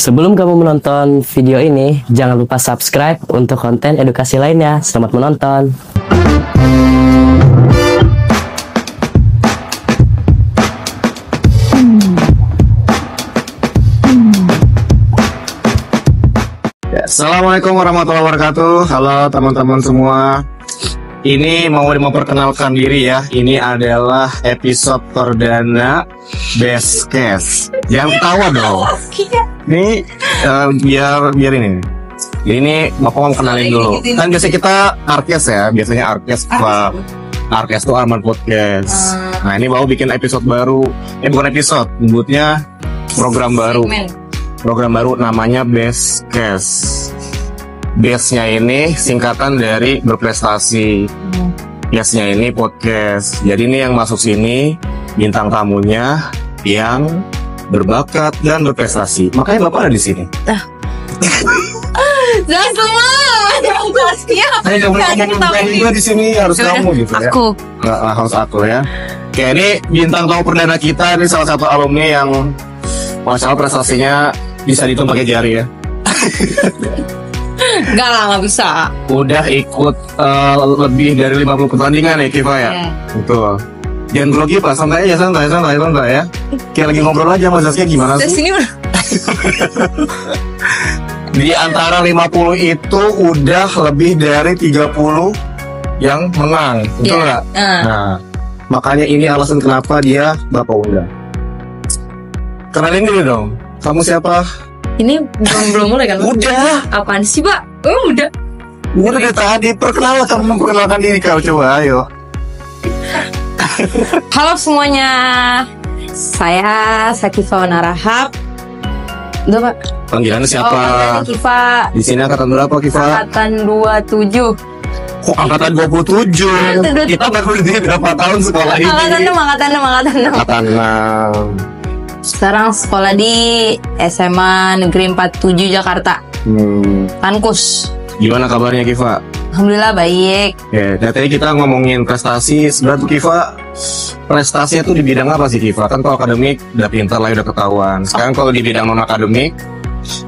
Sebelum kamu menonton video ini, jangan lupa subscribe untuk konten edukasi lainnya. Selamat menonton. Assalamualaikum warahmatullahi wabarakatuh. Halo teman-teman semua. Ini mau memperkenalkan diri ya. Ini adalah episode perdana Best Case. Jangan ketawa dong. Ini biar ini. Ini Bapak mau kenalin dulu. Kan biasanya kita Arkes ya. Biasanya Arkes Arkes tuh Arman Podcast. Nah ini mau bikin episode baru. Bukan episode, nyebutnya program baru. Program baru namanya Best Case. Base-nya ini singkatan dari berprestasi. Case-nya ini podcast. Jadi ini yang masuk sini bintang tamunya yang berbakat dan berprestasi. Makanya Bapak ada di sini. Jangan semua. Saya nggak boleh ngomong juga di sini, harus kamu gitu ya. Aku. Nggak, harus aku ya. Oke, ini bintang tamu perdana kita. Ini salah satu alumni yang masya Allah prestasinya bisa dihitung pakai jari ya. Enggak lah, nggak bisa. Udah ikut lebih dari 50 pertandingan ya Kiva ya? Betul. Jangan grogi Pak, santai aja, santai ya. Kayak lagi ngobrol aja Mas Zaskia, gimana sih? Sini mana? Di antara 50 itu udah lebih dari 30 yang menang, betul nggak? Nah, makanya ini alasan kenapa dia Bapak undang. Kenalin dulu dong, kamu siapa? Ini belum mulai kan? Udah. Apaan sih Pak? Udah. Udah dari tadi, memperkenalkan diri kau, coba ayo. Halo semuanya, saya Sakifa Wanarahap. Udah Pak. Panggilannya siapa? Panggilannya Kiva. Di sini angkatan berapa Kiva? Angkatan 27. Kok angkatan 27? Kita baru di berapa tahun sekolah ini? Angkatan 6. Angkatan 6. Sekarang sekolah di SMA Negeri 47 Jakarta. Tankus. Gimana kabarnya Kiva? Alhamdulillah baik. Ya, dari tadi kita ngomongin prestasi. Sebenarnya tuh Kiva, prestasinya tuh di bidang apa sih Kiva? Kan kalau akademik udah pintar lah, udah ketahuan. Sekarang kalau di bidang non akademik,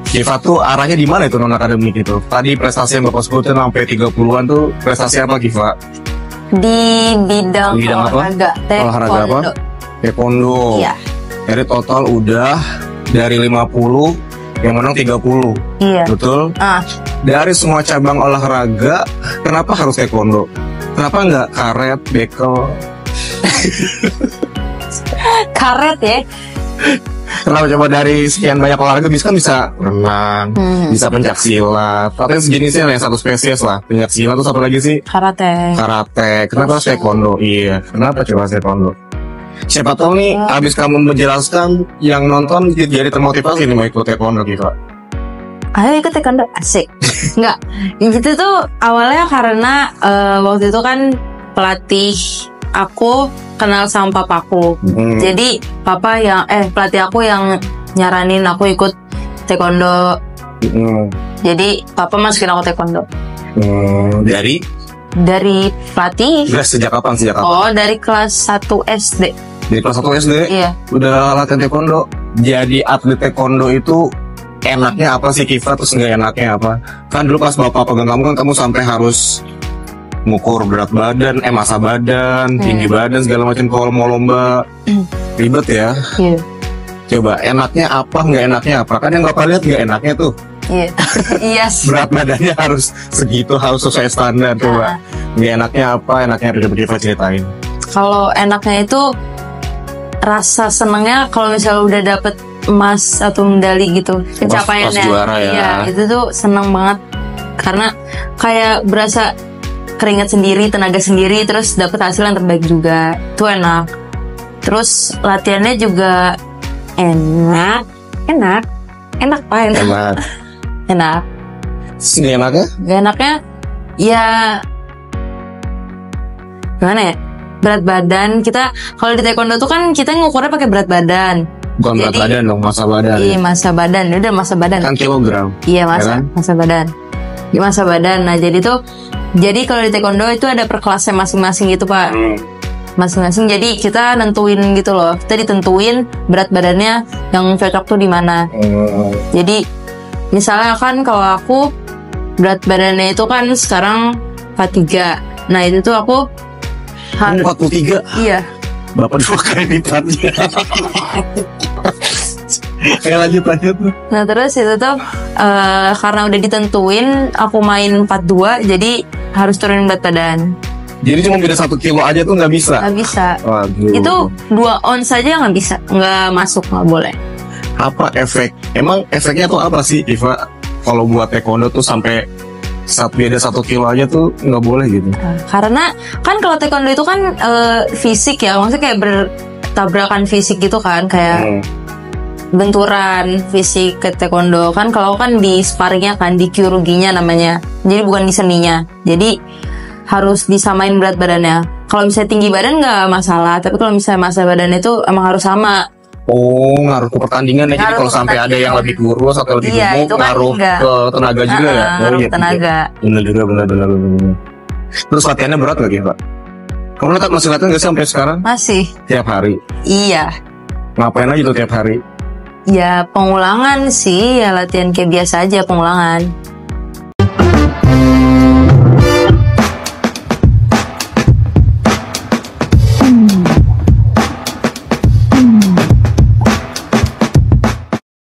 Kiva tuh arahnya di mana itu non akademik itu? Tadi prestasi yang Bapak sebutin sampai 30-an tuh prestasi apa Kiva? Di bidang olahraga. Olahraga apa? Taekwondo. Iya. Jadi total udah dari 50 yang menang 30. Iya. Betul? Dari semua cabang olahraga, kenapa harus taekwondo? Kenapa nggak karet, bekel? Karet ya? Kenapa coba dari sekian banyak olahraga bisa renang, bisa pencaksilat, tapi sejenisnya yang satu spesies lah. Pencaksilat tuh satu lagi sih? Karate. Kenapa taekwondo? Iya, kenapa coba taekwondo? Siapa tahu nih, abis kamu menjelaskan, yang nonton jadi termotivasi nih mau ikut taekwondo gitu. Ayo ikut taekwondo, asik. Enggak, itu tuh awalnya karena waktu itu kan pelatih aku kenal sama papaku. Jadi pelatih aku yang nyaranin aku ikut taekwondo. Jadi papa masukin aku taekwondo. Dari pelatih. Sejak kapan? Oh, dari kelas 1 SD. Dari kelas 1 SD? Iya. Udah latihan taekwondo. Jadi atlet taekwondo itu enaknya apa sih Kiva? Terus nggak enaknya apa? Kan dulu pas bapak pegang kamu kan kamu sampai harus ngukur berat badan, massa badan, tinggi badan, segala macam kalau mau lomba. Ribet ya? Iya. Coba enaknya apa, nggak enaknya apa? Kan yang bapak lihat nggak enaknya tuh. Iya. Iya. Berat badannya harus segitu, harus sesuai standar. Coba nggak enaknya apa, enaknya harus Kiva ceritain. Kalau enaknya itu rasa senangnya kalau misalnya udah dapet emas atau medali gitu, pencapaiannya. Juara ya. Iya, itu tuh senang banget karena kayak berasa keringat sendiri, tenaga sendiri, terus dapet hasil yang terbaik juga. Itu enak. Terus latihannya juga enak Pak. Enak. Terus nggak enaknya? Gak enaknya ya gimana ya, berat badan. Kita kalau di taekwondo tuh kan kita ngukurnya pakai berat badan. Bukan berat badan dong, massa badan. Iya, massa badan. Udah massa badan. Kan kilogram. Iya, massa badan. Di massa badan. Nah, jadi kalau di taekwondo itu ada per kelasnya masing-masing gitu, Pak. masing-masing. Jadi kita nentuin gitu loh. Kita ditentuin berat badannya yang cocok tuh di mana. Jadi misalnya kan kalau aku berat badannya itu kan sekarang 43. Nah itu tuh aku 43. Iya. Bapak 2 kali lipatnya. Lanjut. Nah terus itu tuh karena udah ditentuin aku main 42, jadi harus turunin berat badan. Jadi cuma beda 1 kilo aja tuh nggak bisa? Nggak bisa. Waduh. Itu 2 ons saja nggak bisa, nggak masuk, nggak boleh. Apa efek? Emang efeknya tuh apa sih, Iva? Kalau buat taekwondo tuh sampai beda 1 kilo aja tuh nggak boleh gitu? Karena kan kalau taekwondo itu kan fisik ya, maksudnya kayak bertabrakan fisik gitu kan, kayak benturan fisik ke taekwondo kan. Kalau kan di sparringnya kan, di kyuruginya namanya, jadi bukan di seninya. Jadi harus disamain berat badannya. Kalau misalnya tinggi badan nggak masalah, tapi kalau misalnya massa badan itu emang harus sama. Oh, ngaruh ke pertandingan ya. Jadi kalau sampai ada yang lebih kurus atau lebih gemuk, itu kan ngaruh ke tenaga juga ya. Ngaruh ke tenaga. Benar juga, benar. Terus latihannya berat gak ya, Pak? Kamu masih latihan nggak sih sampai sekarang? Masih. Tiap hari. Iya. Ngapain aja tuh tiap hari? Ya pengulangan sih, ya latihan kayak biasa aja, pengulangan.